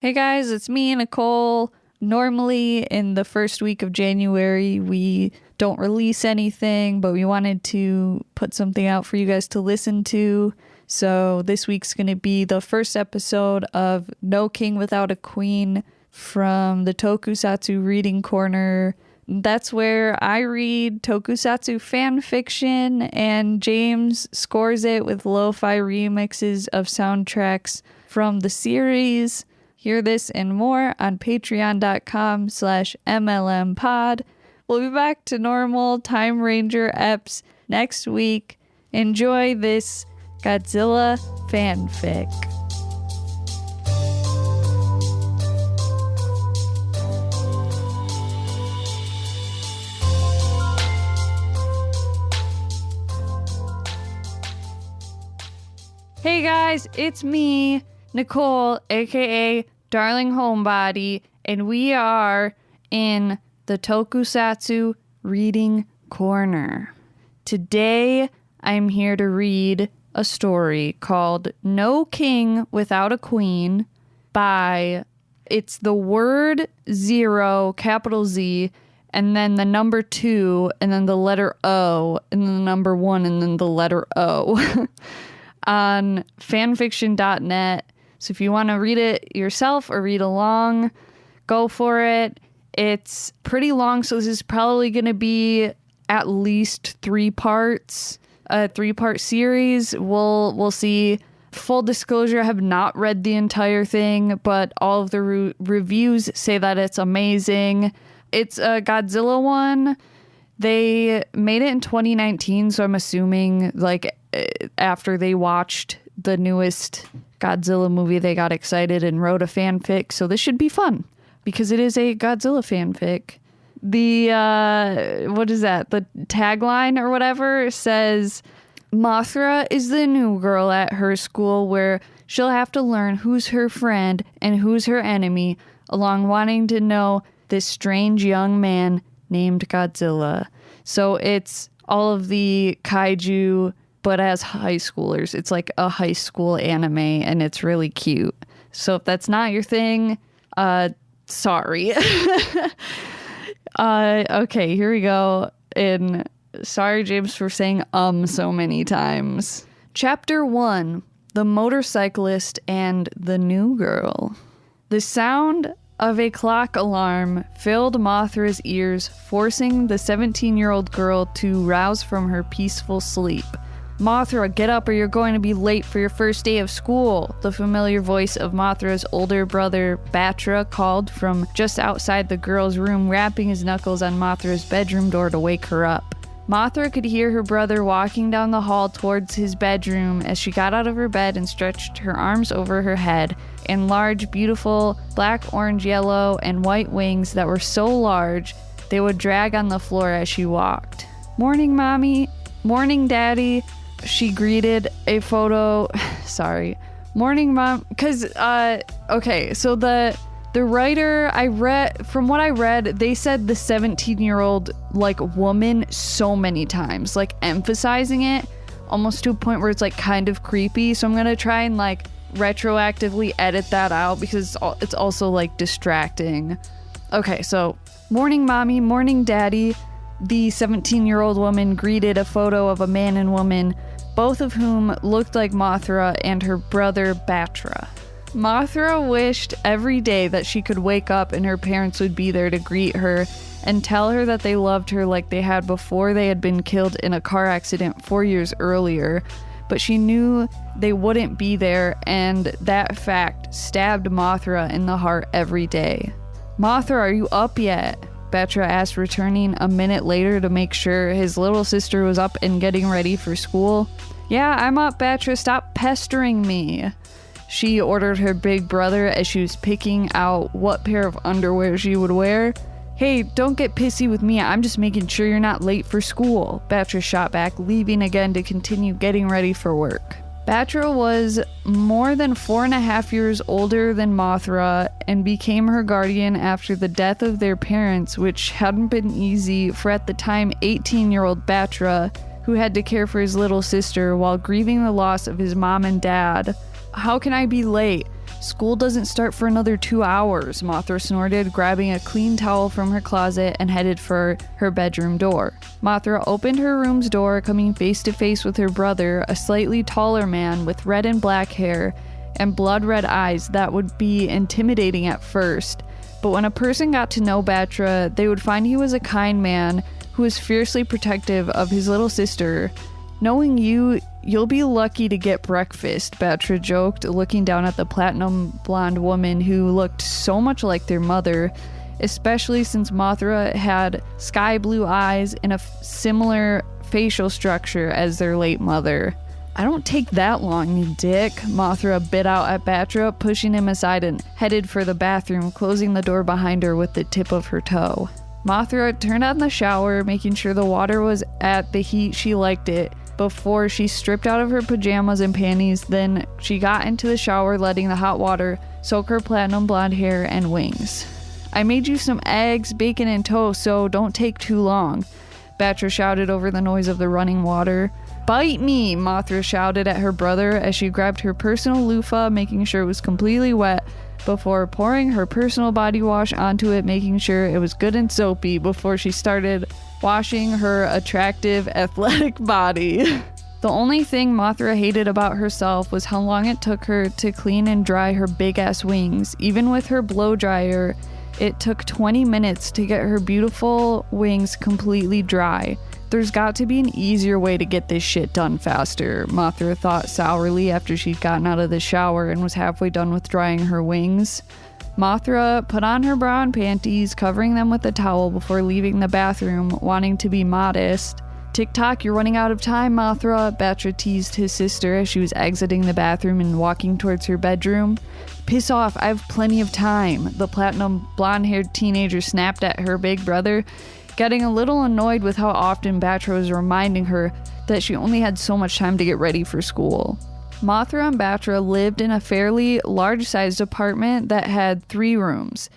Hey guys, it's me, Nicole. Normally in the first week of January, we don't release anything, but we wanted to put something out for you guys to listen to. So this week's going to be the first episode of No King Without a Queen from the Tokusatsu Reading Corner. That's where I read tokusatsu fan fiction and James scores it with lo-fi remixes of soundtracks from the series. Hear this and more on patreon.com/MLMpod. We'll be back to normal Time Ranger eps next week. Enjoy this Godzilla fanfic. Hey guys, it's me, Nicole, aka Darling Homebody, and we are in the Tokusatsu Reading Corner. Today, I'm here to read a story called No King Without a Queen by, it's the word 0, capital Z, and then the number 2, and then the letter O, and then the number 1, and then the letter O. On fanfiction.net. So if you want to read it yourself or read along, go for it. It's pretty long, so this is probably going to be at least 3 parts, a 3-part series. We'll see. Full disclosure, I have not read the entire thing, but all of the reviews say that it's amazing. It's a Godzilla one. They made it in 2019, so I'm assuming like after they watched the newest Godzilla movie, they got excited and wrote a fanfic. So this should be fun because it is a Godzilla fanfic. The, what is that? The tagline or whatever says, Mothra is the new girl at her school where she'll have to learn who's her friend and who's her enemy, along wanting to know this strange young man named Godzilla. So it's all of the kaiju, but as high schoolers. It's like a high school anime, and it's really cute. So if that's not your thing, sorry. Okay, here we go. And sorry, James, for saying so many times. Chapter 1, The Motorcyclist and the New Girl. The sound of a clock alarm filled Mothra's ears, forcing the 17-year-old girl to rouse from her peaceful sleep. Mothra, get up or you're going to be late for your first day of school, the familiar voice of Mothra's older brother, Batra, called from just outside the girl's room, rapping his knuckles on Mothra's bedroom door to wake her up. Mothra could hear her brother walking down the hall towards his bedroom as she got out of her bed and stretched her arms over her head, and large, beautiful, black, orange, yellow, and white wings that were so large they would drag on the floor as she walked. Morning, Mommy. Morning, Daddy. She greeted a photo. Sorry. Morning, Mom. Because, okay, so the writer, from what I read, they said the 17-year-old, like, woman so many times, like, emphasizing it almost to a point where it's, like, kind of creepy. So I'm going to try and, like, retroactively edit that out because it's also, like, distracting. Okay, so, morning, Mommy. Morning, Daddy. The 17-year-old woman greeted a photo of a man and woman, both of whom looked like Mothra and her brother Batra. Mothra wished every day that she could wake up and her parents would be there to greet her and tell her that they loved her like they had before they had been killed in a car accident 4 years earlier, but she knew they wouldn't be there, and that fact stabbed Mothra in the heart every day. Mothra, are you up yet? Batra asked, returning a minute later to make sure his little sister was up and getting ready for school. Yeah, I'm up, Batra. Stop pestering me. She ordered her big brother as she was picking out what pair of underwear she would wear. Hey, don't get pissy with me. I'm just making sure you're not late for school. Batra shot back, leaving again to continue getting ready for work. Batra was more than 4.5 years older than Mothra and became her guardian after the death of their parents, which hadn't been easy for at the time 18-year-old Batra, who had to care for his little sister while grieving the loss of his mom and dad. How can I be late? School doesn't start for another 2 hours, Mothra snorted, grabbing a clean towel from her closet and headed for her bedroom door. Mothra opened her room's door, coming face to face with her brother, a slightly taller man with red and black hair and blood-red eyes that would be intimidating at first. But when a person got to know Batra, they would find he was a kind man who was fiercely protective of his little sister. Knowing you, you'll be lucky to get breakfast, Batra joked, looking down at the platinum blonde woman who looked so much like their mother, especially since Mothra had sky blue eyes and a similar facial structure as their late mother. I don't take that long, you dick, Mothra bit out at Batra, pushing him aside and headed for the bathroom, closing the door behind her with the tip of her toe. Mothra turned on the shower, making sure the water was at the heat she liked it, before she stripped out of her pajamas and panties. Then she got into the shower, letting the hot water soak her platinum blonde hair and wings. I made you some eggs, bacon, and toast, so don't take too long, Batra shouted over the noise of the running water. Bite me, Mothra shouted at her brother as she grabbed her personal loofah, making sure it was completely wet, before pouring her personal body wash onto it, making sure it was good and soapy before she started washing her attractive, athletic body. The only thing Mothra hated about herself was how long it took her to clean and dry her big-ass wings. Even with her blow dryer, it took 20 minutes to get her beautiful wings completely dry. There's got to be an easier way to get this shit done faster, Mothra thought sourly after she'd gotten out of the shower and was halfway done with drying her wings. Mothra put on her bra and panties, covering them with a towel before leaving the bathroom, wanting to be modest. Tick-tock, you're running out of time, Mothra, Batra teased his sister as she was exiting the bathroom and walking towards her bedroom. Piss off, I have plenty of time, the platinum blonde-haired teenager snapped at her big brother, getting a little annoyed with how often Batra was reminding her that she only had so much time to get ready for school. Mothra and Batra lived in a fairly large-sized apartment that had 3 rooms,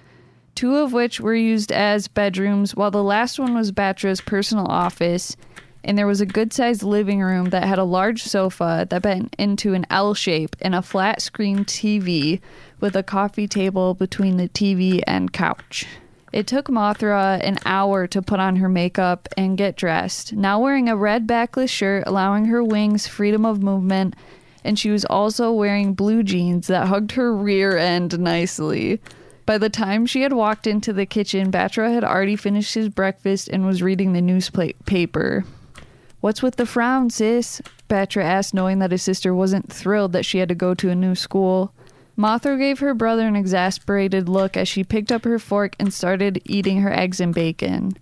2 of which were used as bedrooms, while the last one was Batra's personal office, and there was a good-sized living room that had a large sofa that bent into an L shape and a flat-screen TV with a coffee table between the TV and couch. It took Mothra an hour to put on her makeup and get dressed, now wearing a red backless shirt allowing her wings freedom of movement, and she was also wearing blue jeans that hugged her rear end nicely. By the time she had walked into the kitchen, Batra had already finished his breakfast and was reading the newspaper. What's with the frown, sis? Batra asked, knowing that his sister wasn't thrilled that she had to go to a new school. Mothra gave her brother an exasperated look as she picked up her fork and started eating her eggs and bacon.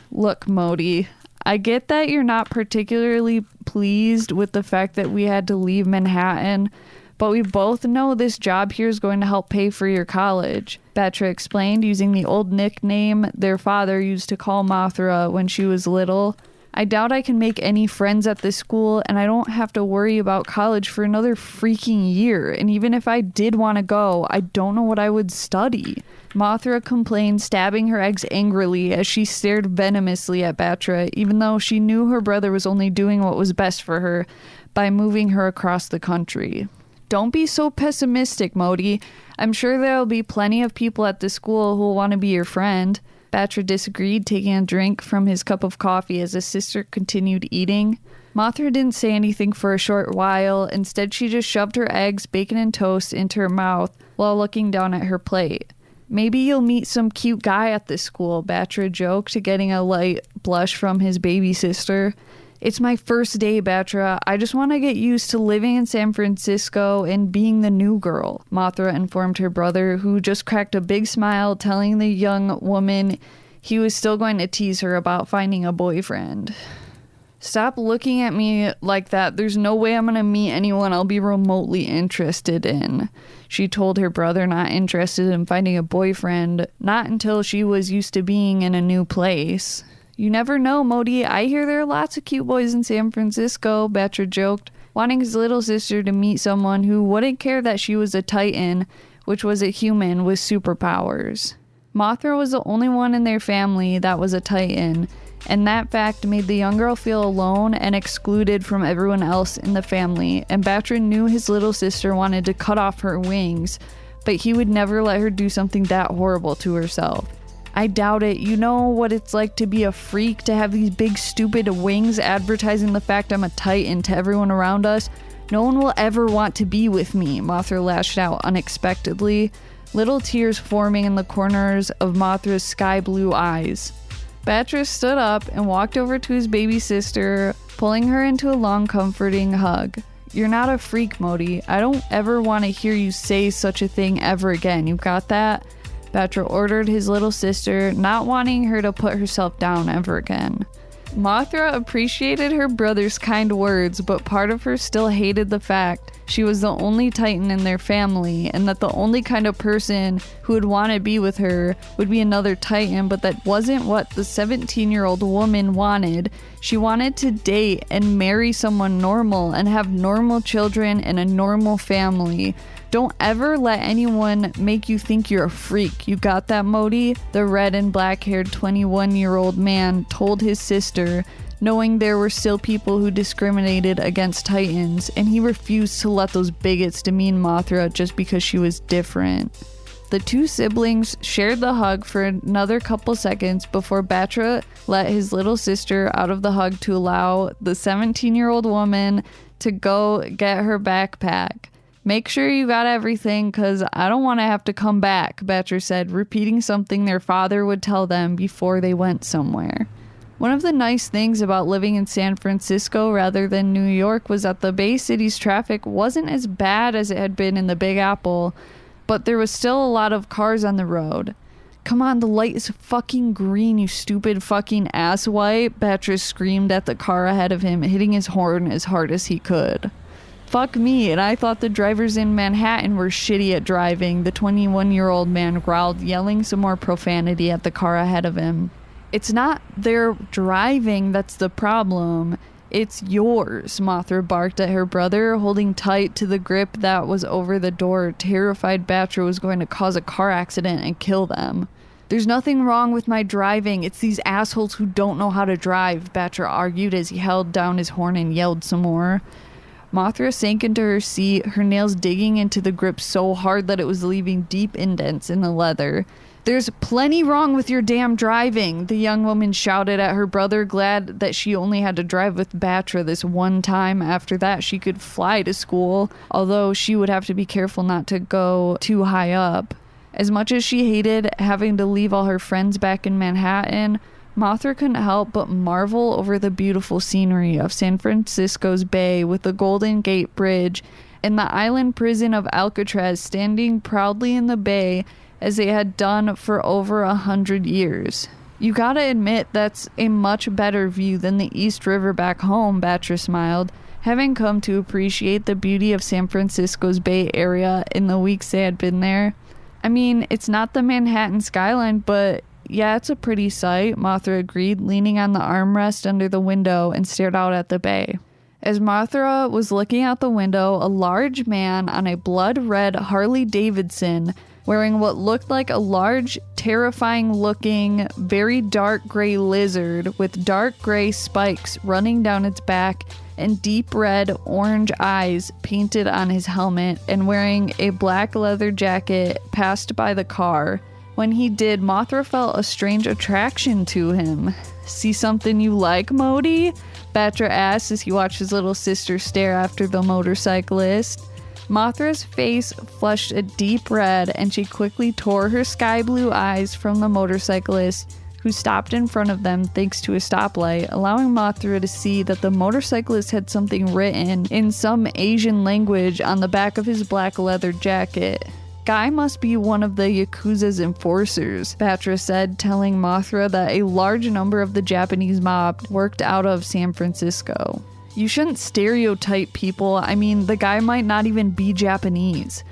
Look, Modi, I get that you're not particularly pleased with the fact that we had to leave Manhattan, but we both know this job here is going to help pay for your college, Batra explained, using the old nickname their father used to call Mothra when she was little. I doubt I can make any friends at this school, and I don't have to worry about college for another freaking year. And even if I did want to go, I don't know what I would study. Mothra complained, stabbing her eggs angrily as she stared venomously at Batra, even though she knew her brother was only doing what was best for her by moving her across the country. Don't be so pessimistic, Modi. I'm sure there'll be plenty of people at the school who'll want to be your friend. Batra disagreed, taking a drink from his cup of coffee as his sister continued eating. Mothra didn't say anything for a short while. Instead, she just shoved her eggs, bacon, and toast into her mouth while looking down at her plate. Maybe you'll meet some cute guy at this school, Batra joked, getting a light blush from his baby sister. It's my first day, Batra. I just want to get used to living in San Francisco and being the new girl, Mothra informed her brother, who just cracked a big smile, telling the young woman he was still going to tease her about finding a boyfriend. Stop looking at me like that. There's no way I'm going to meet anyone I'll be remotely interested in, she told her brother, not interested in finding a boyfriend, not until she was used to being in a new place. You never know, Modi. I hear there are lots of cute boys in San Francisco, Batra joked, wanting his little sister to meet someone who wouldn't care that she was a Titan, which was a human with superpowers. Mothra was the only one in their family that was a Titan, and that fact made the young girl feel alone and excluded from everyone else in the family, and Batra knew his little sister wanted to cut off her wings, but he would never let her do something that horrible to herself. I doubt it. You know what it's like to be a freak, to have these big stupid wings advertising the fact I'm a titan to everyone around us? No one will ever want to be with me, Mothra lashed out unexpectedly, little tears forming in the corners of Mothra's sky blue eyes. Batra stood up and walked over to his baby sister, pulling her into a long, comforting hug. You're not a freak, Modi. I don't ever want to hear you say such a thing ever again. You got that? Batra ordered his little sister, not wanting her to put herself down ever again. Mothra appreciated her brother's kind words, but part of her still hated the fact she was the only Titan in their family, and that the only kind of person who would want to be with her would be another Titan, but that wasn't what the 17-year-old woman wanted. She wanted to date and marry someone normal and have normal children and a normal family. Don't ever let anyone make you think you're a freak. You got that, Modi? The red and black-haired 21-year-old man told his sister, knowing there were still people who discriminated against Titans, and he refused to let those bigots demean Mothra just because she was different. The two siblings shared the hug for another couple seconds before Batra let his little sister out of the hug to allow the 17-year-old woman to go get her backpack. Make sure you got everything, cause I don't want to have to come back, Batra said, repeating something their father would tell them before they went somewhere. One of the nice things about living in San Francisco rather than New York was that the Bay City's traffic wasn't as bad as it had been in the Big Apple, but there was still a lot of cars on the road. Come on, the light is fucking green, you stupid fucking asswipe, Batra screamed at the car ahead of him, hitting his horn as hard as he could. Fuck me, and I thought the drivers in Manhattan were shitty at driving, the 21-year-old man growled, yelling some more profanity at the car ahead of him. It's not their driving that's the problem, it's yours, Mothra barked at her brother, holding tight to the grip that was over the door, terrified Batra was going to cause a car accident and kill them. There's nothing wrong with my driving, it's these assholes who don't know how to drive, Batra argued as he held down his horn and yelled some more. Mothra sank into her seat, her nails digging into the grip so hard that it was leaving deep indents in the leather. There's plenty wrong with your damn driving, the young woman shouted at her brother, glad that she only had to drive with Batra this one time. After that, she could fly to school, although she would have to be careful not to go too high up. As much as she hated having to leave all her friends back in Manhattan, Mothra couldn't help but marvel over the beautiful scenery of San Francisco's Bay with the Golden Gate Bridge and the island prison of Alcatraz standing proudly in the bay as they had done for over 100 years. You gotta admit that's a much better view than the East River back home, Batra smiled, having come to appreciate the beauty of San Francisco's Bay Area in the weeks they had been there. I mean, it's not the Manhattan skyline, but yeah, it's a pretty sight, Mothra agreed, leaning on the armrest under the window and stared out at the bay. As Mothra was looking out the window, a large man on a blood-red Harley-Davidson, wearing what looked like a large, terrifying-looking, very dark gray lizard with dark gray spikes running down its back and deep red orange eyes painted on his helmet, and wearing a black leather jacket, passed by the car. When he did, Mothra felt a strange attraction to him. See something you like, Modi? Batra asked as he watched his little sister stare after the motorcyclist. Mothra's face flushed a deep red, and she quickly tore her sky blue eyes from the motorcyclist, who stopped in front of them thanks to a stoplight, allowing Mothra to see that the motorcyclist had something written in some Asian language on the back of his black leather jacket. Guy must be one of the Yakuza's enforcers, Batra said, telling Mothra that a large number of the Japanese mob worked out of San Francisco. You shouldn't stereotype people. I mean, the guy might not even be Japanese.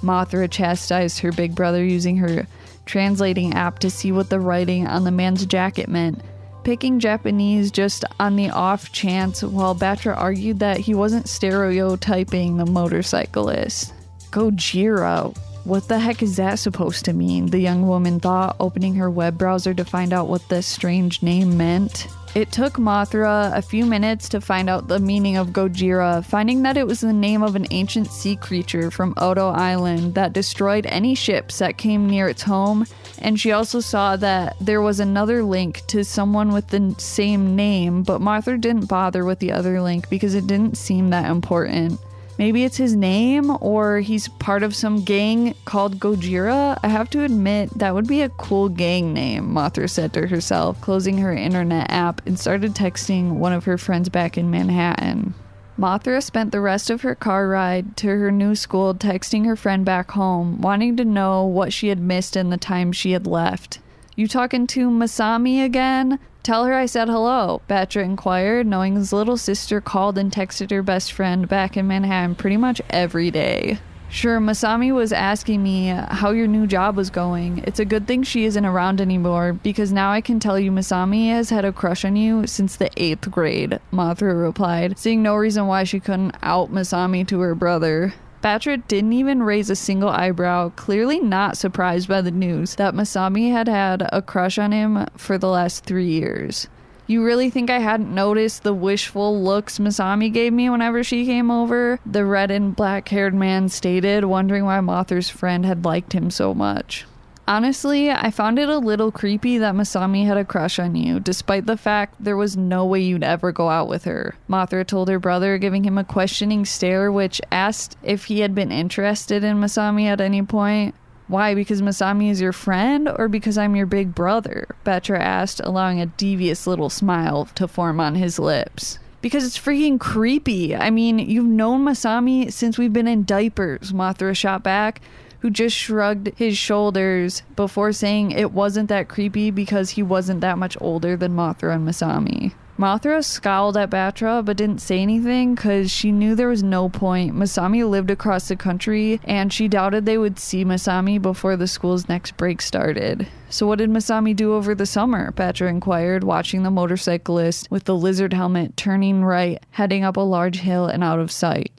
Mothra chastised her big brother using her translating app to see what the writing on the man's jacket meant, picking Japanese just on the off chance, while Batra argued that he wasn't stereotyping the motorcyclist. Gojira. What the heck is that supposed to mean? The young woman thought, opening her web browser to find out what this strange name meant. It took Mothra a few minutes to find out the meaning of Gojira, finding that it was the name of an ancient sea creature from Odo Island that destroyed any ships that came near its home, and she also saw that there was another link to someone with the same name, but Mothra didn't bother with the other link because it didn't seem that important. Maybe it's his name, or he's part of some gang called Gojira? I have to admit, that would be a cool gang name, Mothra said to herself, closing her internet app and started texting one of her friends back in Manhattan. Mothra spent the rest of her car ride to her new school texting her friend back home, wanting to know what she had missed in the time she had left. "You talking to Masami again? Tell her I said hello," Batra inquired, knowing his little sister called and texted her best friend back in Manhattan pretty much every day. "Sure, Masami was asking me how your new job was going. It's a good thing she isn't around anymore, because now I can tell you Masami has had a crush on you since the 8th grade, Mothra replied, seeing no reason why she couldn't out Masami to her brother. Batra didn't even raise a single eyebrow, clearly not surprised by the news that Masami had had a crush on him for the last 3 years. "You really think I hadn't noticed the wishful looks Masami gave me whenever she came over?" the red and black-haired man stated, wondering why Mothra's friend had liked him so much. "Honestly, I found it a little creepy that Masami had a crush on you, despite the fact there was no way you'd ever go out with her," Mothra told her brother, giving him a questioning stare which asked if he had been interested in Masami at any point. "Why, because Masami is your friend, or because I'm your big brother?" Batra asked, allowing a devious little smile to form on his lips. "Because it's freaking creepy. I mean, you've known Masami since we've been in diapers," Mothra shot back, who just shrugged his shoulders before saying it wasn't that creepy because he wasn't that much older than Mothra and Masami. Mothra scowled at Batra but didn't say anything because she knew there was no point. Masami lived across the country and she doubted they would see Masami before the school's next break started. "So what did Masami do over the summer?" Batra inquired, watching the motorcyclist with the lizard helmet turning right, heading up a large hill and out of sight.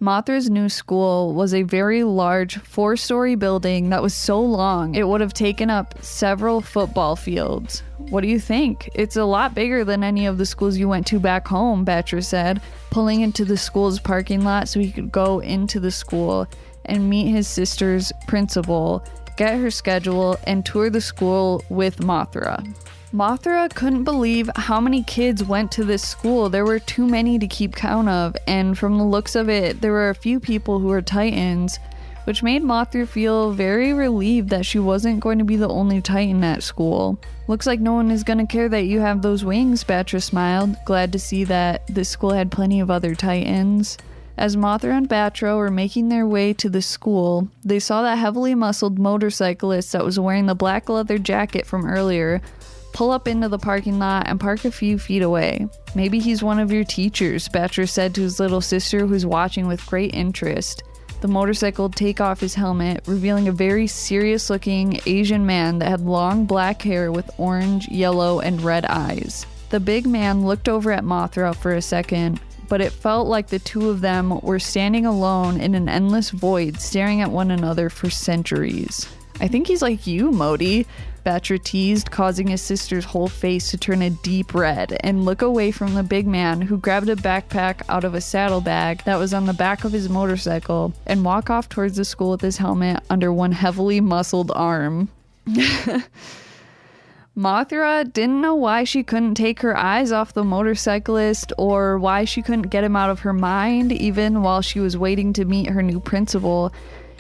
Mothra's new school was a very large 4-story building that was so long it would have taken up several football fields. "What do you think? It's a lot bigger than any of the schools you went to back home," Batra said, pulling into the school's parking lot so he could go into the school and meet his sister's principal, get her schedule, and tour the school with Mothra. Mothra couldn't believe how many kids went to this school. There were too many to keep count of, and from the looks of it, there were a few people who were Titans, which made Mothra feel very relieved that she wasn't going to be the only Titan at school. "Looks like no one is going to care that you have those wings," Batra smiled, glad to see that this school had plenty of other Titans. As Mothra and Batra were making their way to the school, they saw that heavily muscled motorcyclist that was wearing the black leather jacket from earlier pull up into the parking lot and park a few feet away. "Maybe he's one of your teachers," Batra said to his little sister, who was watching with great interest. The motorcycle take off his helmet, revealing a very serious-looking Asian man that had long black hair with orange, yellow, and red eyes. The big man looked over at Mothra for a second, but it felt like the two of them were standing alone in an endless void, staring at one another for centuries. "I think he's like you, Modi," Batra teased, causing his sister's whole face to turn a deep red and look away from the big man, who grabbed a backpack out of a saddlebag that was on the back of his motorcycle and walk off towards the school with his helmet under one heavily muscled arm. Mothra didn't know why she couldn't take her eyes off the motorcyclist or why she couldn't get him out of her mind even while she was waiting to meet her new principal.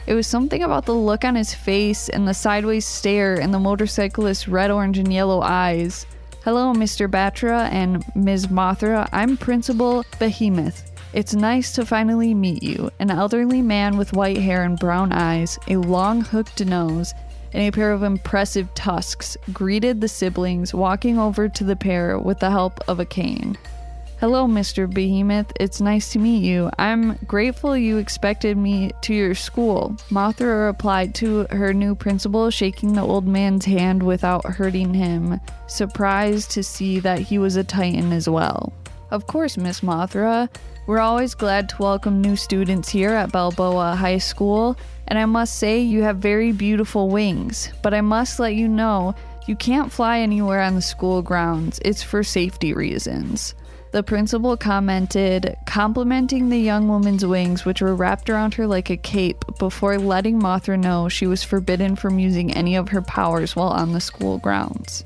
It was something about the look on his face and the sideways stare and the motorcyclist's red, orange, and yellow eyes. "Hello, Mr. Batra and Ms. Mothra. I'm Principal Behemoth. It's nice to finally meet you." An elderly man with white hair and brown eyes, a long hooked nose, and a pair of impressive tusks greeted the siblings, walking over to the pair with the help of a cane. "Hello, Mr. Behemoth. It's nice to meet you. I'm grateful you expected me to your school," Mothra replied to her new principal, shaking the old man's hand without hurting him, surprised to see that he was a Titan as well. "Of course, Miss Mothra. We're always glad to welcome new students here at Balboa High School, and I must say you have very beautiful wings, but I must let you know You can't fly anywhere on the school grounds. It's for safety reasons. The principal commented, complimenting the young woman's wings, which were wrapped around her like a cape, before letting Mothra know she was forbidden from using any of her powers while on the school grounds.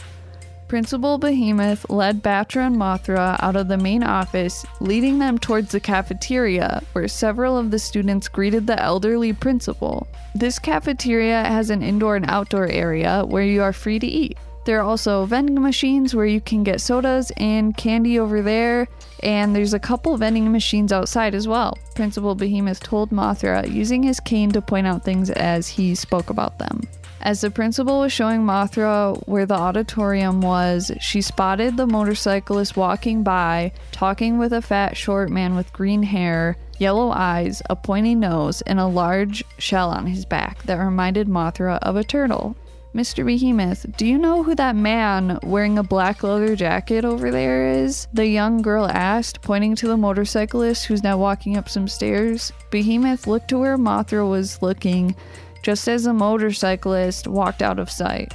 Principal Behemoth led Batra and Mothra out of the main office, leading them towards the cafeteria, where several of the students greeted the elderly principal. This cafeteria has an indoor and outdoor area where you are free to eat. There are also vending machines where you can get sodas and candy over there, and there's a couple vending machines outside as well. Principal Behemoth told Mothra, using his cane to point out things as he spoke about them. As the principal was showing Mothra where the auditorium was, she spotted the motorcyclist walking by, talking with a fat, short man with green hair, yellow eyes, a pointy nose, and a large shell on his back that reminded Mothra of a turtle. Mr. Behemoth, do you know who that man wearing a black leather jacket over there is? The young girl asked, pointing to the motorcyclist who's now walking up some stairs. Behemoth looked to where Mothra was looking, just as the motorcyclist walked out of sight.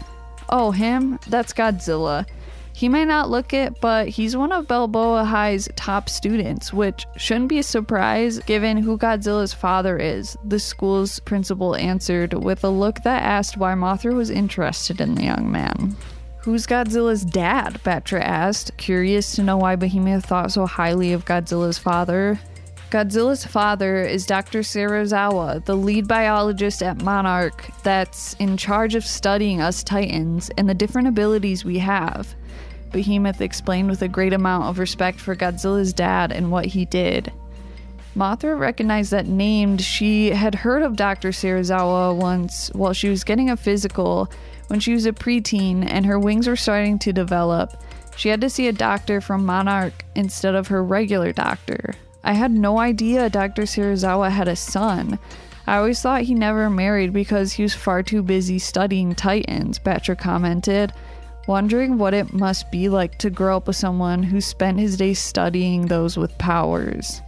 Oh, him? That's Godzilla. He may not look it, but he's one of Balboa High's top students, which shouldn't be a surprise given who Godzilla's father is, the school's principal answered with a look that asked why Mothra was interested in the young man. Who's Godzilla's dad? Batra asked, curious to know why Behemoth thought so highly of Godzilla's father. Godzilla's father is Dr. Serizawa, the lead biologist at Monarch that's in charge of studying us Titans and the different abilities we have. Behemoth explained with a great amount of respect for Godzilla's dad and what he did. Mothra recognized that name. She had heard of Dr. Serizawa once while she was getting a physical when she was a preteen and her wings were starting to develop. She had to see a doctor from Monarch instead of her regular doctor. I had no idea Dr. Serizawa had a son. I always thought he never married because he was far too busy studying Titans, Batra commented, wondering what it must be like to grow up with someone who spent his days studying those with powers.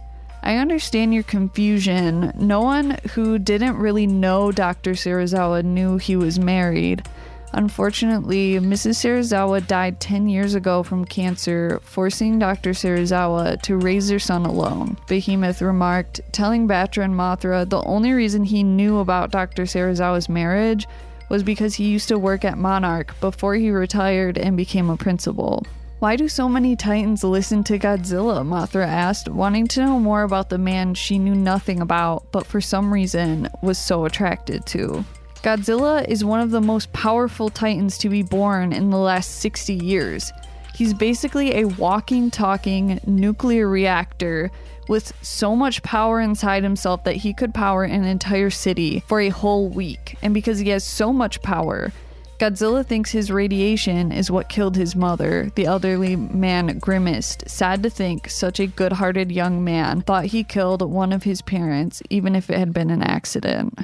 I understand your confusion. No one who didn't really know Dr. Serizawa knew he was married. Unfortunately, Mrs. Serizawa died 10 years ago from cancer, forcing Dr. Serizawa to raise their son alone, Behemoth remarked, telling Batra and Mothra the only reason he knew about Dr. Serizawa's marriage was because he used to work at Monarch before he retired and became a principal. Why do so many Titans listen to Godzilla? Mothra asked, wanting to know more about the man she knew nothing about, but for some reason was so attracted to. Godzilla is one of the most powerful Titans to be born in the last 60 years. He's basically a walking, talking nuclear reactor with so much power inside himself that he could power an entire city for a whole week. And because he has so much power, Godzilla thinks his radiation is what killed his mother. The elderly man grimaced, sad to think such a good-hearted young man thought he killed one of his parents, even if it had been an accident.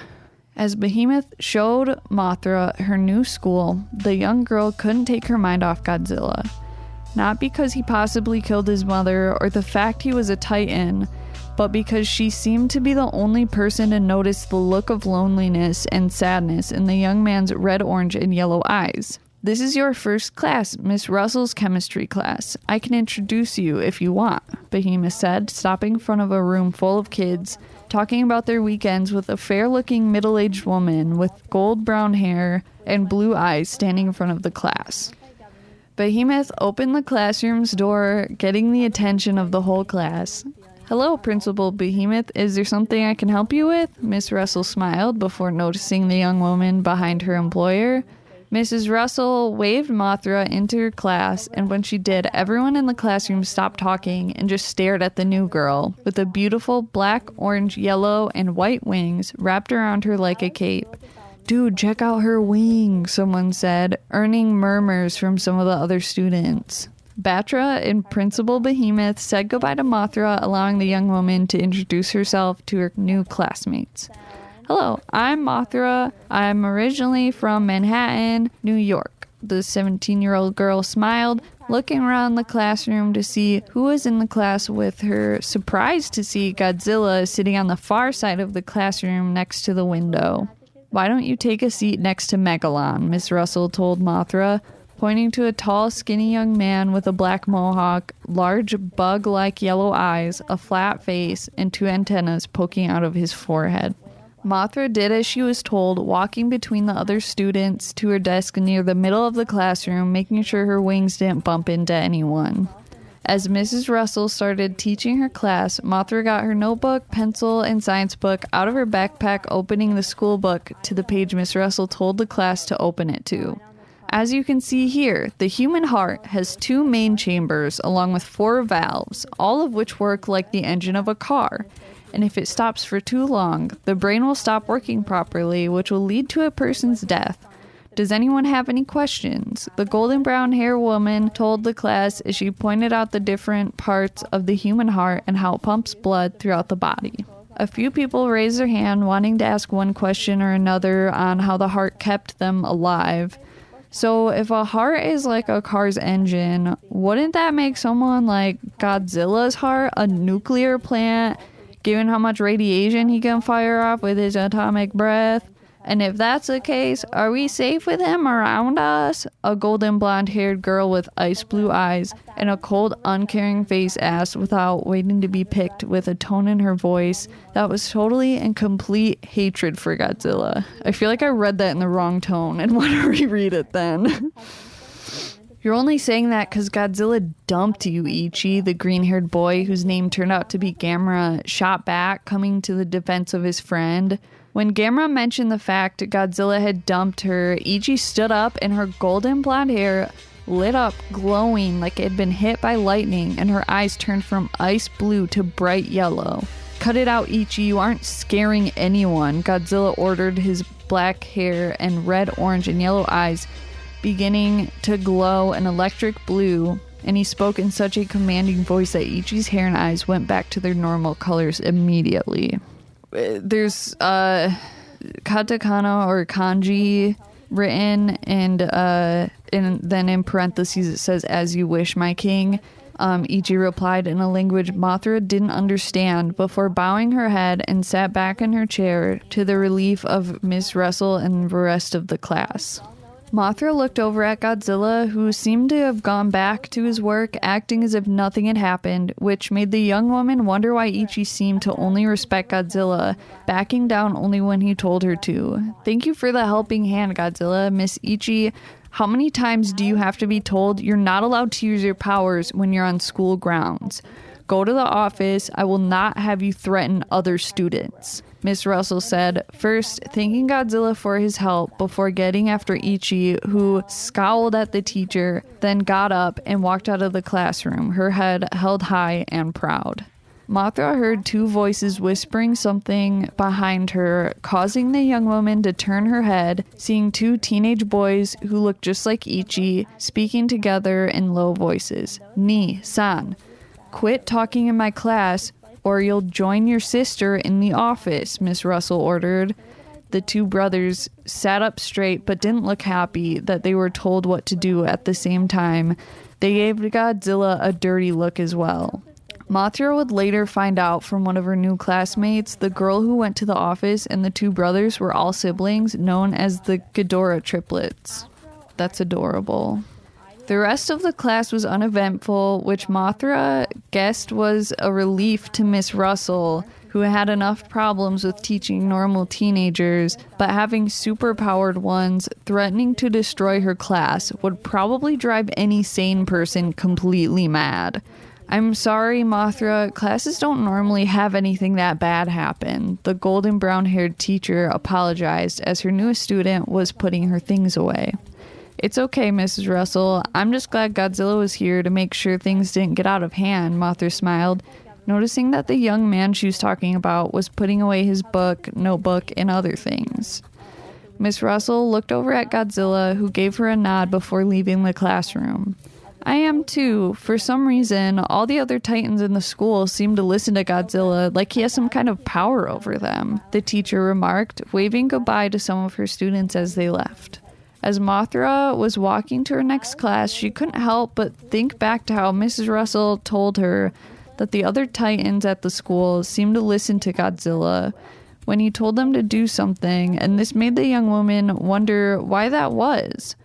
As Behemoth showed Mothra her new school, the young girl couldn't take her mind off Godzilla. Not because he possibly killed his mother or the fact he was a Titan, but because she seemed to be the only person to notice the look of loneliness and sadness in the young man's red, orange, and yellow eyes. This is your first class, Miss Russell's chemistry class. I can introduce you if you want, Behemoth said, stopping in front of a room full of kids, talking about their weekends with a fair-looking middle-aged woman with gold brown hair and blue eyes standing in front of the class. Behemoth opened the classroom's door, getting the attention of the whole class. Hello, Principal Behemoth. Is there something I can help you with? Miss Russell smiled before noticing the young woman behind her employer. Mrs. Russell waved Mothra into her class, and when she did, everyone in the classroom stopped talking and just stared at the new girl, with the beautiful black, orange, yellow, and white wings wrapped around her like a cape. Dude, check out her wings, someone said, earning murmurs from some of the other students. Batra and Principal Behemoth said goodbye to Mothra, allowing the young woman to introduce herself to her new classmates. Hello, I'm Mothra. I'm originally from Manhattan, New York. The 17-year-old girl smiled, looking around the classroom to see who was in the class with her, surprised to see Godzilla sitting on the far side of the classroom next to the window. Why don't you take a seat next to McCollum? Miss Russell told Mothra, pointing to a tall, skinny young man with a black mohawk, large bug-like yellow eyes, a flat face, and 2 antennas poking out of his forehead. Mothra did as she was told, walking between the other students to her desk near the middle of the classroom, making sure her wings didn't bump into anyone. As Mrs. Russell started teaching her class, Mothra got her notebook, pencil, and science book out of her backpack, opening the school book to the page Miss Russell told the class to open it to. As you can see here, the human heart has 2 main chambers along with 4 valves, all of which work like the engine of a car. And if it stops for too long, the brain will stop working properly, which will lead to a person's death. Does anyone have any questions? The golden brown hair woman told the class as she pointed out the different parts of the human heart and how it pumps blood throughout the body. A few people raised their hand wanting to ask one question or another on how the heart kept them alive. So if a heart is like a car's engine, wouldn't that make someone like Godzilla's heart a nuclear plant, given how much radiation he can fire off with his atomic breath? And if that's the case, are we safe with him around us? A golden blonde-haired girl with ice blue eyes and a cold, uncaring face asked without waiting to be picked, with a tone in her voice that was totally and complete hatred for Godzilla. I feel like I read that in the wrong tone and want to reread it then. You're only saying that because Godzilla dumped you, Ichi, the green-haired boy whose name turned out to be Gamera, shot back, coming to the defense of his friend. When Gamera mentioned the fact Godzilla had dumped her, Ichi stood up and her golden blonde hair lit up, glowing like it had been hit by lightning, and her eyes turned from ice blue to bright yellow. Cut it out, Ichi, you aren't scaring anyone, Godzilla ordered, his black hair and red, orange, and yellow eyes beginning to glow an electric blue, and he spoke in such a commanding voice that Ichi's hair and eyes went back to their normal colors immediately. There's katakana or kanji written, and then in parentheses it says, "As you wish, my king." Ichi replied in a language Mothra didn't understand before bowing her head and sat back in her chair to the relief of Miss Russell and the rest of the class. Mothra looked over at Godzilla, who seemed to have gone back to his work, acting as if nothing had happened, which made the young woman wonder why Ichi seemed to only respect Godzilla, backing down only when he told her to. "Thank you for the helping hand, Godzilla. Miss Ichi, how many times do you have to be told you're not allowed to use your powers when you're on school grounds? Go to the office. I will not have you threaten other students," Miss Russell said, first thanking Godzilla for his help before getting after Ichi, who scowled at the teacher, then got up and walked out of the classroom, her head held high and proud. Mothra heard 2 voices whispering something behind her, causing the young woman to turn her head, seeing 2 teenage boys who looked just like Ichi, speaking together in low voices. "Ni-san, quit talking in my class, or you'll join your sister in the office," Miss Russell ordered. The 2 brothers sat up straight but didn't look happy that they were told what to do at the same time. They gave Godzilla a dirty look as well. Mothra would later find out from one of her new classmates the girl who went to the office and the 2 brothers were all siblings, known as the Ghidorah triplets. That's adorable. The rest of the class was uneventful, which Mothra guessed was a relief to Miss Russell, who had enough problems with teaching normal teenagers, but having superpowered ones threatening to destroy her class would probably drive any sane person completely mad. "I'm sorry, Mothra, classes don't normally have anything that bad happen," the golden brown-haired teacher apologized as her newest student was putting her things away. "It's okay, Mrs. Russell. I'm just glad Godzilla was here to make sure things didn't get out of hand," Mothra smiled, noticing that the young man she was talking about was putting away his book, notebook, and other things. Miss Russell looked over at Godzilla, who gave her a nod before leaving the classroom. "I am too. For some reason, all the other Titans in the school seem to listen to Godzilla like he has some kind of power over them," the teacher remarked, waving goodbye to some of her students as they left. As Mothra was walking to her next class, she couldn't help but think back to how Mrs. Russell told her that the other Titans at the school seemed to listen to Godzilla when he told them to do something, and this made the young woman wonder why that was.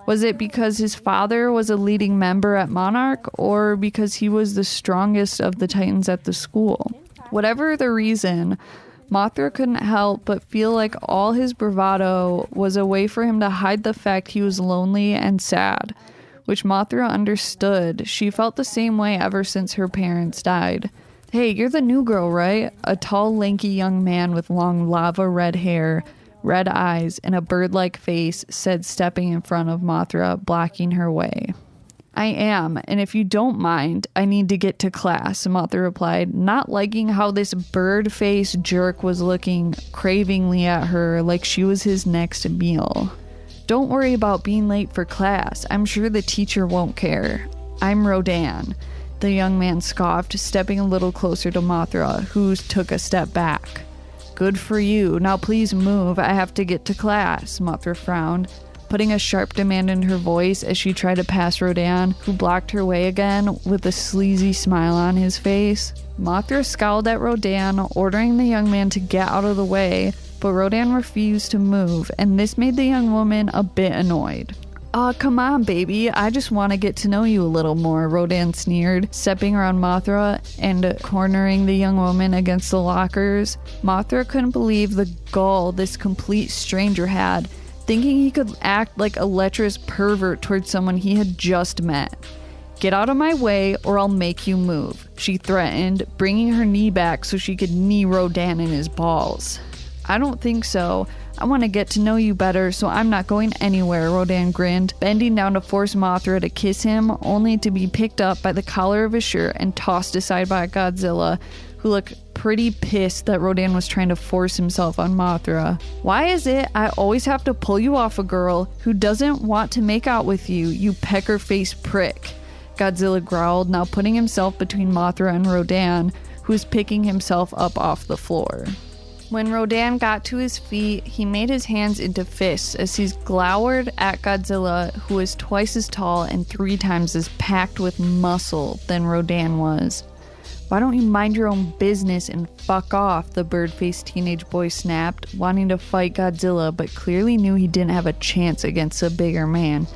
Was it because his father was a leading member at Monarch, or because he was the strongest of the Titans at the school? Whatever the reason, Mothra couldn't help but feel like all his bravado was a way for him to hide the fact he was lonely and sad, which Mothra understood. She felt the same way ever since her parents died. "Hey, you're the new girl, right?" A tall, lanky young man with long lava red hair, red eyes, and a bird-like face said, stepping in front of Mothra, blocking her way. "I am, and if you don't mind, I need to get to class," Mothra replied, not liking how this bird-faced jerk was looking cravingly at her like she was his next meal. "Don't worry about being late for class. I'm sure the teacher won't care. I'm Rodan," the young man scoffed, stepping a little closer to Mothra, who took a step back. "Good for you. Now please move. I have to get to class," Mothra frowned, putting a sharp demand in her voice as she tried to pass Rodan, who blocked her way again with a sleazy smile on his face. Mothra scowled at Rodan, ordering the young man to get out of the way, but Rodan refused to move, and this made the young woman a bit annoyed. Come on, baby. I just want to get to know you a little more," Rodan sneered, stepping around Mothra and cornering the young woman against the lockers. Mothra couldn't believe the gall this complete stranger had, thinking he could act like a lecherous pervert towards someone he had just met. "Get out of my way or I'll make you move," she threatened, bringing her knee back so she could knee Rodan in his balls. "I don't think so. I want to get to know you better, so I'm not going anywhere," Rodan grinned, bending down to force Mothra to kiss him, only to be picked up by the collar of his shirt and tossed aside by Godzilla, who looked pretty pissed that Rodan was trying to force himself on Mothra. "Why is it I always have to pull you off a girl who doesn't want to make out with you, you pecker-faced prick?" Godzilla growled, now putting himself between Mothra and Rodan, who was picking himself up off the floor. When Rodan got to his feet, he made his hands into fists as he glowered at Godzilla, who was twice as tall and 3 times as packed with muscle than Rodan was. "Why don't you mind your own business and fuck off?" the bird-faced teenage boy snapped, wanting to fight Godzilla but clearly knew he didn't have a chance against a bigger man.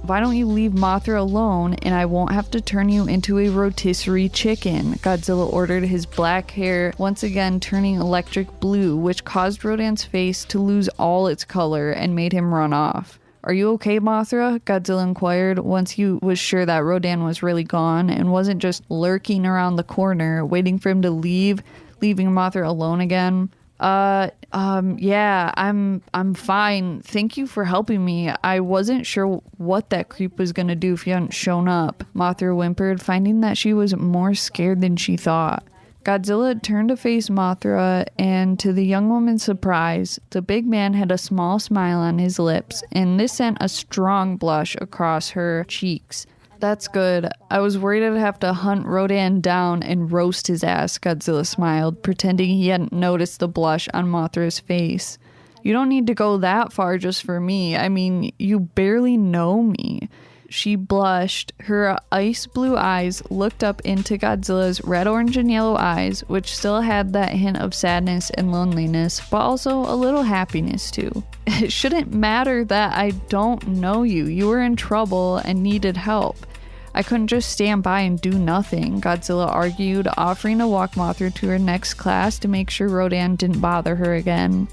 "Why don't you leave Mothra alone and I won't have to turn you into a rotisserie chicken?" Godzilla ordered, his black hair once again turning electric blue, which caused Rodan's face to lose all its color and made him run off. "Are you okay, Mothra?" Godzilla inquired once he was sure that Rodan was really gone and wasn't just lurking around the corner waiting for him to leave, leaving Mothra alone again. Yeah, I'm fine. Thank you for helping me. I wasn't sure what that creep was gonna do if you hadn't shown up," Mothra whimpered, finding that she was more scared than she thought. Godzilla turned to face Mothra, and to the young woman's surprise, the big man had a small smile on his lips, and this sent a strong blush across her cheeks. "That's good. I was worried I'd have to hunt Rodan down and roast his ass," Godzilla smiled, pretending he hadn't noticed the blush on Mothra's face. "You don't need to go that far just for me. I mean, you barely know me." She blushed. Her ice blue eyes looked up into Godzilla's red, orange, and yellow eyes, which still had that hint of sadness and loneliness, but also a little happiness too. "It shouldn't matter that I don't know you. You were in trouble and needed help. I couldn't just stand by and do nothing," Godzilla argued, offering to walk Mothra to her next class to make sure Rodan didn't bother her again.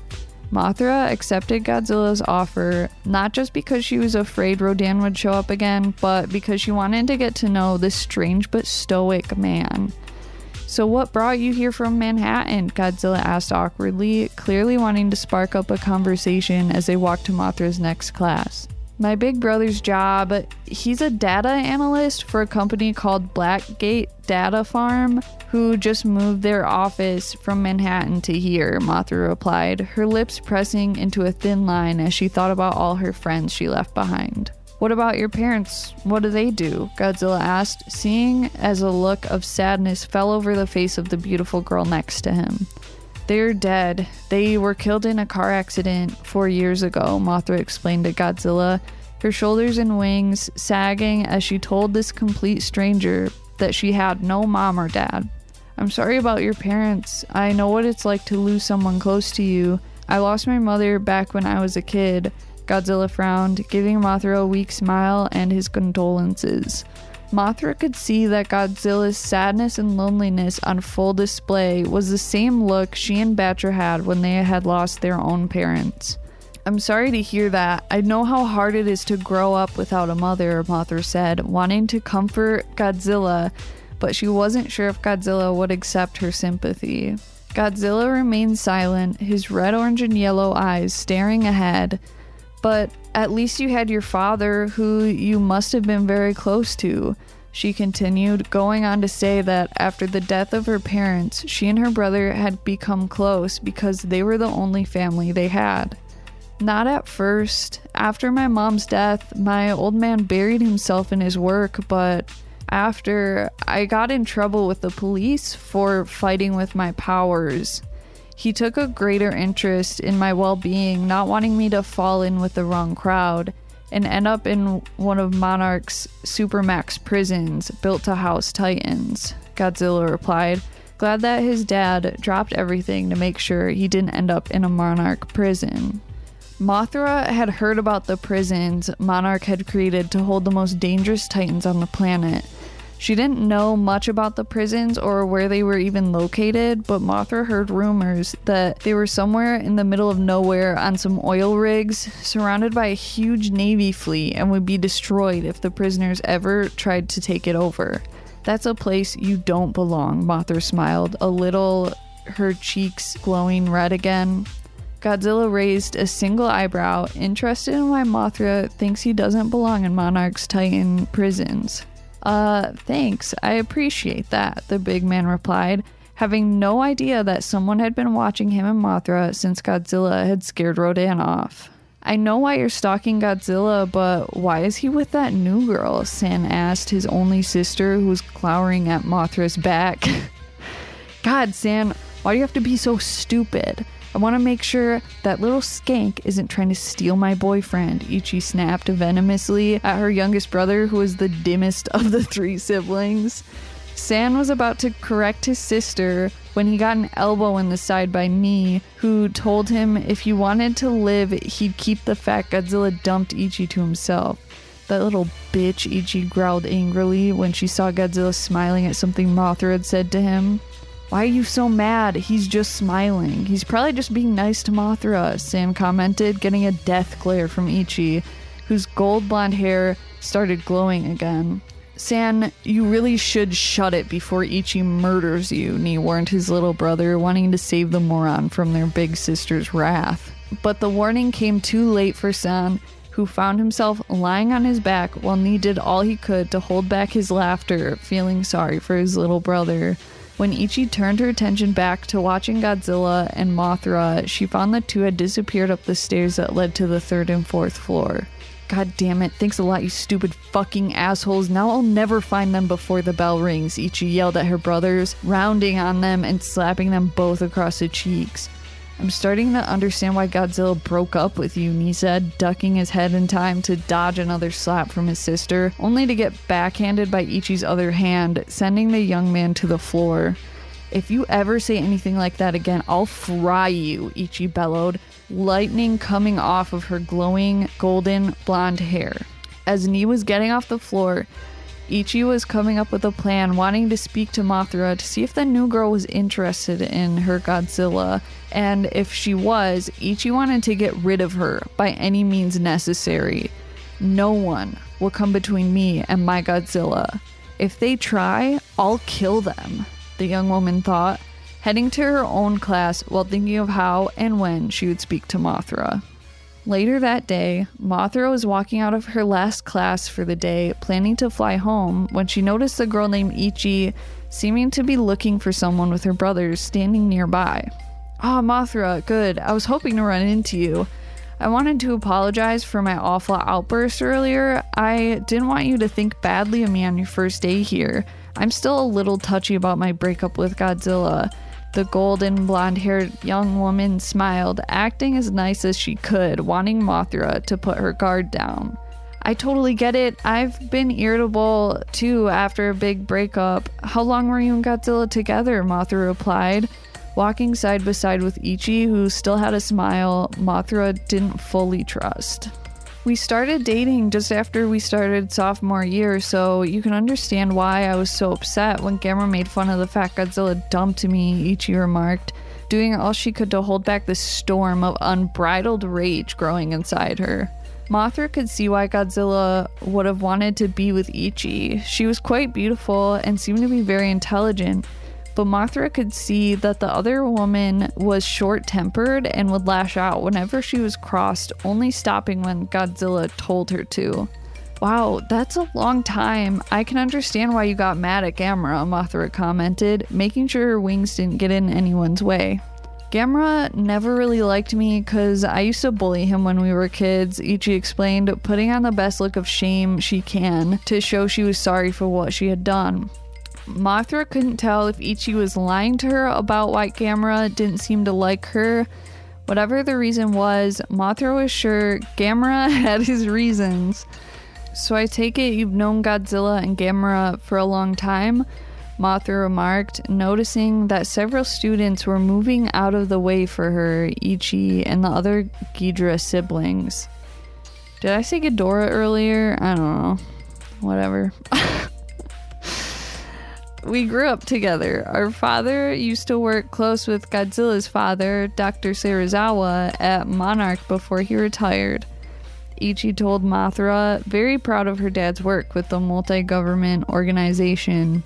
Mothra accepted Godzilla's offer, not just because she was afraid Rodan would show up again, but because she wanted to get to know this strange but stoic man. "So what brought you here from Manhattan?" Godzilla asked awkwardly, clearly wanting to spark up a conversation as they walked to Mothra's next class. "My big brother's job. He's a data analyst for a company called Blackgate Data Farm, who just moved their office from Manhattan to here," Mothra replied, her lips pressing into a thin line as she thought about all her friends she left behind. "What about your parents? What do they do?" Godzilla asked, seeing as a look of sadness fell over the face of the beautiful girl next to him. "They're dead. They were killed in a car accident 4 years ago," Mothra explained to Godzilla, her shoulders and wings sagging as she told this complete stranger that she had no mom or dad. "I'm sorry about your parents. I know what it's like to lose someone close to you. I lost my mother back when I was a kid." Godzilla frowned, giving Mothra a weak smile and his condolences. Mothra could see that Godzilla's sadness and loneliness on full display was the same look she and Batra had when they had lost their own parents. I'm sorry to hear that. I know how hard it is to grow up without a mother, Mothra said, wanting to comfort Godzilla, but she wasn't sure if Godzilla would accept her sympathy. Godzilla remained silent, his red, orange, and yellow eyes staring ahead. But at least you had your father, who you must have been very close to, she continued, going on to say that after the death of her parents, she and her brother had become close because they were the only family they had. Not at first. After my mom's death, my old man buried himself in his work, but after, I got in trouble with the police for fighting with my powers. He took a greater interest in my well-being, not wanting me to fall in with the wrong crowd and end up in one of Monarch's supermax prisons built to house titans, Godzilla replied, glad that his dad dropped everything to make sure he didn't end up in a Monarch prison. Mothra had heard about the prisons Monarch had created to hold the most dangerous titans on the planet. She didn't know much about the prisons or where they were even located, but Mothra heard rumors that they were somewhere in the middle of nowhere on some oil rigs, surrounded by a huge Navy fleet, and would be destroyed if the prisoners ever tried to take it over. That's a place you don't belong, Mothra smiled, a little, her cheeks glowing red again. Godzilla raised a single eyebrow, interested in why Mothra thinks he doesn't belong in Monarch's Titan prisons. Thanks, I appreciate that, the big man replied, having no idea that someone had been watching him and Mothra since Godzilla had scared Rodan off. I know why you're stalking Godzilla, but why is he with that new girl? San asked his only sister, who was glowering at Mothra's back. God, San, why do you have to be so stupid? I want to make sure that little skank isn't trying to steal my boyfriend, Ichi snapped venomously at her youngest brother, who was the dimmest of the three siblings. San was about to correct his sister when he got an elbow in the side by Nee, who told him if he wanted to live, he'd keep the fact Godzilla dumped Ichi to himself. That little bitch, Ichi growled angrily when she saw Godzilla smiling at something Mothra had said to him. Why are you so mad? He's just smiling. He's probably just being nice to Mothra, Sam commented, getting a death glare from Ichi, whose gold blonde hair started glowing again. San, you really should shut it before Ichi murders you, Nee warned his little brother, wanting to save the moron from their big sister's wrath. But the warning came too late for San, who found himself lying on his back while Nee did all he could to hold back his laughter, feeling sorry for his little brother. When Ichi turned her attention back to watching Godzilla and Mothra, she found the two had disappeared up the stairs that led to the 3rd and 4th floor. God damn it, thanks a lot, you stupid fucking assholes. Now I'll never find them before the bell rings, Ichi yelled at her brothers, rounding on them and slapping them both across the cheeks. I'm starting to understand why Godzilla broke up with you, Nee said, ducking his head in time to dodge another slap from his sister, only to get backhanded by Ichi's other hand, sending the young man to the floor. If you ever say anything like that again, I'll fry you, Ichi bellowed, lightning coming off of her glowing golden blonde hair. As Nee was getting off the floor, Ichi was coming up with a plan, wanting to speak to Mothra to see if the new girl was interested in her Godzilla, and if she was, Ichi wanted to get rid of her by any means necessary. No one will come between me and my Godzilla. If they try, I'll kill them, the young woman thought, heading to her own class while thinking of how and when she would speak to Mothra. Later that day, Mothra was walking out of her last class for the day, planning to fly home, when she noticed a girl named Ichi seeming to be looking for someone with her brothers standing nearby. Ah, Mothra, good. I was hoping to run into you. I wanted to apologize for my awful outburst earlier. I didn't want you to think badly of me on your first day here. I'm still a little touchy about my breakup with Godzilla. The golden blonde-haired young woman smiled, acting as nice as she could, wanting Mothra to put her guard down. I totally get it. I've been irritable too after a big breakup. How long were you and Godzilla together? Mothra replied. walking side by side with Ichi, who still had a smile Mothra didn't fully trust. We started dating just after we started sophomore year, so you can understand why I was so upset when Gamera made fun of the fact Godzilla dumped me, Ichi remarked, doing all she could to hold back the storm of unbridled rage growing inside her. Mothra could see why Godzilla would have wanted to be with Ichi. She was quite beautiful and seemed to be very intelligent, but Mothra could see that the other woman was short-tempered and would lash out whenever she was crossed, only stopping when Godzilla told her to. Wow, that's a long time. I can understand why you got mad at Gamera, Mothra commented, making sure her wings didn't get in anyone's way. Gamera never really liked me because I used to bully him when we were kids, Ichi explained, putting on the best look of shame she can to show she was sorry for what she had done. Mothra couldn't tell if Ichi was lying to her about why Gamera didn't seem to like her. Whatever the reason was, Mothra was sure Gamera had his reasons. So I take it you've known Godzilla and Gamera for a long time? Mothra remarked, noticing that several students were moving out of the way for her, Ichi, and the other Ghidorah siblings. Did I say Ghidorah earlier? I don't know. Whatever. We grew up together. Our father used to work close with Godzilla's father, Dr. Serizawa, at Monarch before he retired. Ichi told Mothra, very proud of her dad's work with the multi-government organization.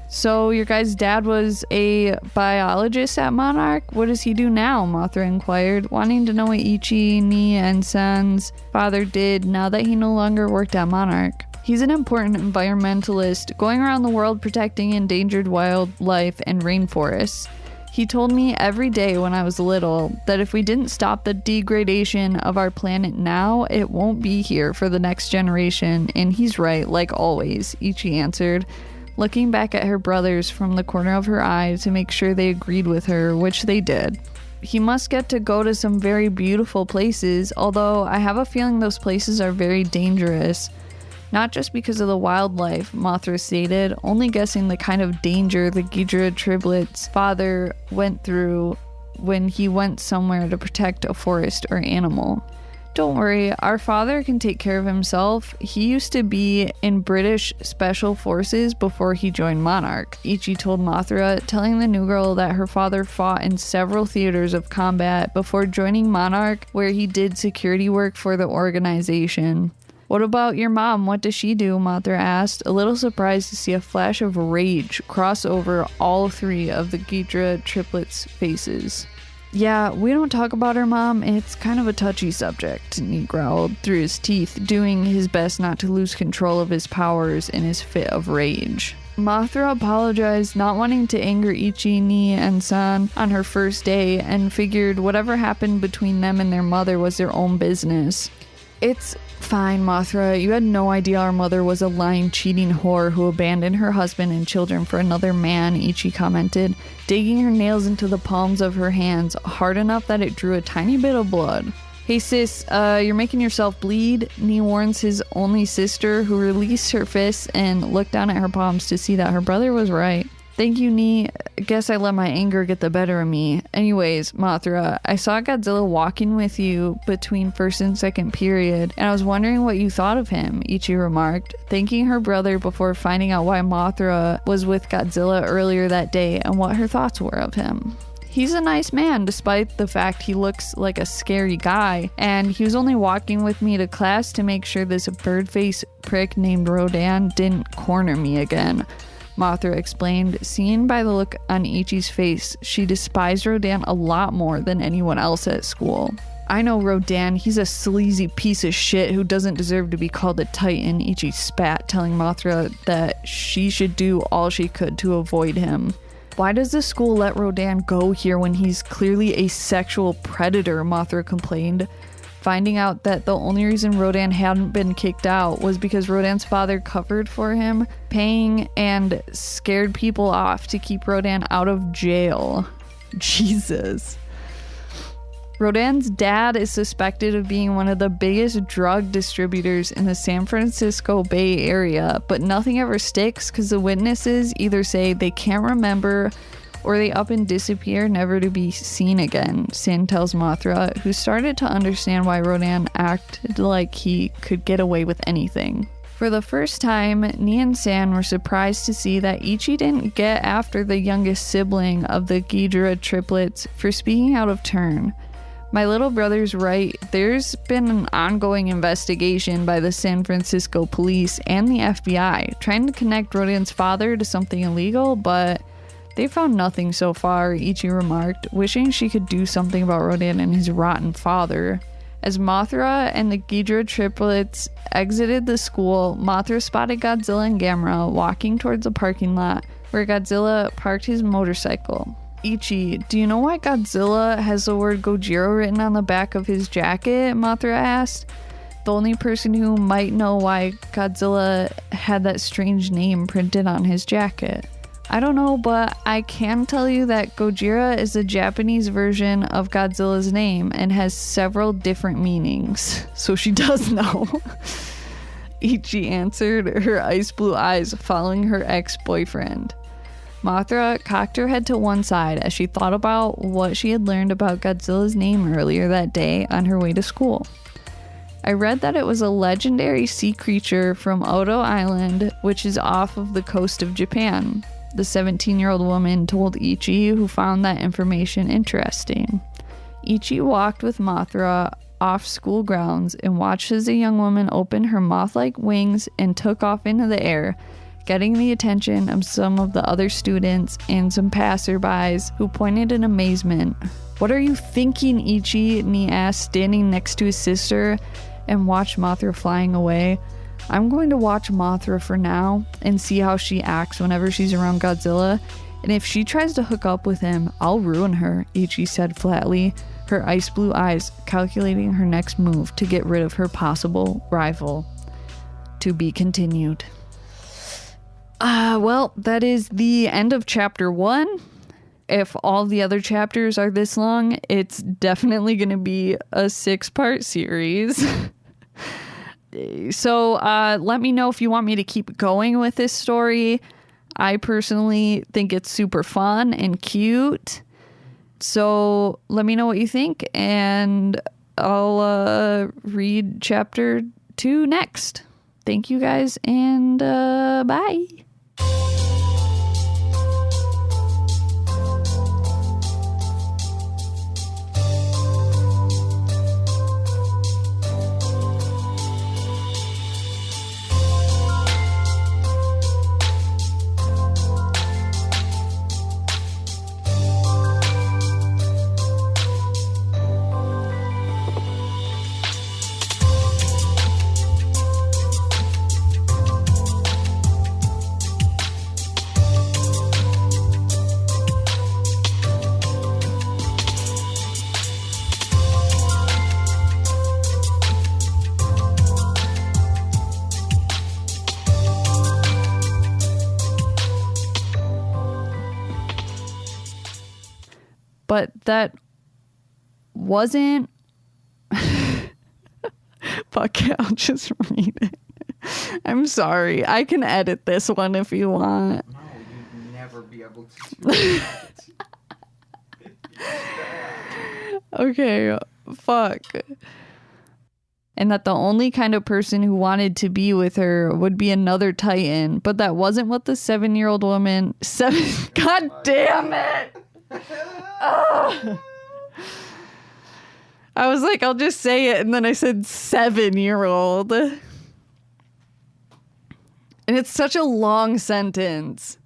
So your guy's dad was a biologist at Monarch? What does he do now? Mothra inquired, wanting to know what Ichi, Ni, and San's father did now that he no longer worked at Monarch. He's an important environmentalist, going around the world protecting endangered wildlife and rainforests. He told me every day when I was little that if we didn't stop the degradation of our planet now, it won't be here for the next generation, and he's right, like always, Ichi answered, looking back at her brothers from the corner of her eye to make sure they agreed with her, which they did. He must get to go to some very beautiful places, although I have a feeling those places are very dangerous. Not just because of the wildlife, Mothra stated, only guessing the kind of danger the Ghidorah triplets' father went through when he went somewhere to protect a forest or animal. Don't worry, our father can take care of himself. He used to be in British Special Forces before he joined Monarch, Ichi told Mothra, telling the new girl that her father fought in several theaters of combat before joining Monarch, where he did security work for the organization. What about your mom? What does she do? Mothra asked, a little surprised to see a flash of rage cross over all three of the Ghidorah triplets' faces. Yeah, we don't talk about her mom. It's kind of a touchy subject, he growled through his teeth, doing his best not to lose control of his powers in his fit of rage. Mothra apologized, not wanting to anger Ichi, Ni, and San on her first day, and figured whatever happened between them and their mother was their own business. It's fine, Mothra. You had no idea our mother was a lying, cheating whore who abandoned her husband and children for another man, Ichi commented, digging her nails into the palms of her hands hard enough that it drew a tiny bit of blood. Hey sis, you're making yourself bleed, Ni warns his only sister, who released her fists and looked down at her palms to see that her brother was right. Thank you, Ni. Guess I let my anger get the better of me. Anyways, Mothra, I saw Godzilla walking with you between first and second period, and I was wondering what you thought of him, Ichi remarked, thanking her brother before finding out why Mothra was with Godzilla earlier that day and what her thoughts were of him. He's a nice man, despite the fact he looks like a scary guy, and he was only walking with me to class to make sure this bird-faced prick named Rodan didn't corner me again. Mothra explained, seeing by the look on Ichi's face, she despised Rodan a lot more than anyone else at school. I know Rodan, he's a sleazy piece of shit who doesn't deserve to be called a titan, Ichi spat, telling Mothra that she should do all she could to avoid him. Why does the school let Rodan go here when he's clearly a sexual predator, Mothra complained, finding out that the only reason Rodan hadn't been kicked out was because Rodan's father covered for him, paying and scared people off to keep Rodan out of jail. Jesus. Rodan's dad is suspected of being one of the biggest drug distributors in the San Francisco Bay Area, but nothing ever sticks because the witnesses either say they can't remember or they up and disappear, never to be seen again, Sin tells Mothra, who started to understand why Rodan acted like he could get away with anything. For the first time, Nia and San were surprised to see that Ichi didn't get after the youngest sibling of the Ghidorah triplets for speaking out of turn. My little brother's right, there's been an ongoing investigation by the San Francisco police and the FBI trying to connect Rodan's father to something illegal, but they found nothing so far, Ichi remarked, wishing she could do something about Rodan and his rotten father. As Mothra and the Ghidorah triplets exited the school, Mothra spotted Godzilla and Gamera walking towards the parking lot where Godzilla parked his motorcycle. Ichi, do you know why Godzilla has the word Gojira written on the back of his jacket? Mothra asked. The only person who might know why Godzilla had that strange name printed on his jacket. I don't know, but I can tell you that Gojira is the Japanese version of Godzilla's name and has several different meanings. So she does know. Ichi answered, her ice blue eyes following her ex-boyfriend. Mothra cocked her head to one side as she thought about what she had learned about Godzilla's name earlier that day on her way to school. I read that it was a legendary sea creature from Odo Island, which is off of the coast of Japan. The 17-year-old woman told Ichi, who found that information interesting. Ichi walked with Mothra off school grounds and watched as the young woman opened her moth-like wings and took off into the air, getting the attention of some of the other students and some passerbys who pointed in amazement. "What are you thinking, Ichi?" Ni asked, standing next to his sister, and watched Mothra flying away. "I'm going to watch Mothra for now and see how she acts whenever she's around Godzilla, and if she tries to hook up with him, I'll ruin her," Ichi said flatly, her ice blue eyes calculating her next move to get rid of her possible rival. To be continued. Well, that is the end of chapter 1. If all the other chapters are this long, it's definitely going to be a 6-part series. So let me know if you want me to keep going with this story. I personally think it's super fun and cute. So let me know what you think, and I'll read chapter 2 next. Thank you guys, and bye. But that wasn't... Fuck it, I'll just read it. I'm sorry. I can edit this one if you want. No, you'd never be able to do that. Okay, fuck. And that the only kind of person who wanted to be with her would be another Titan, but that wasn't what the 7-year-old woman... God damn it! I was like, I'll just say it, and then I said 7-year-old. And it's such a long sentence.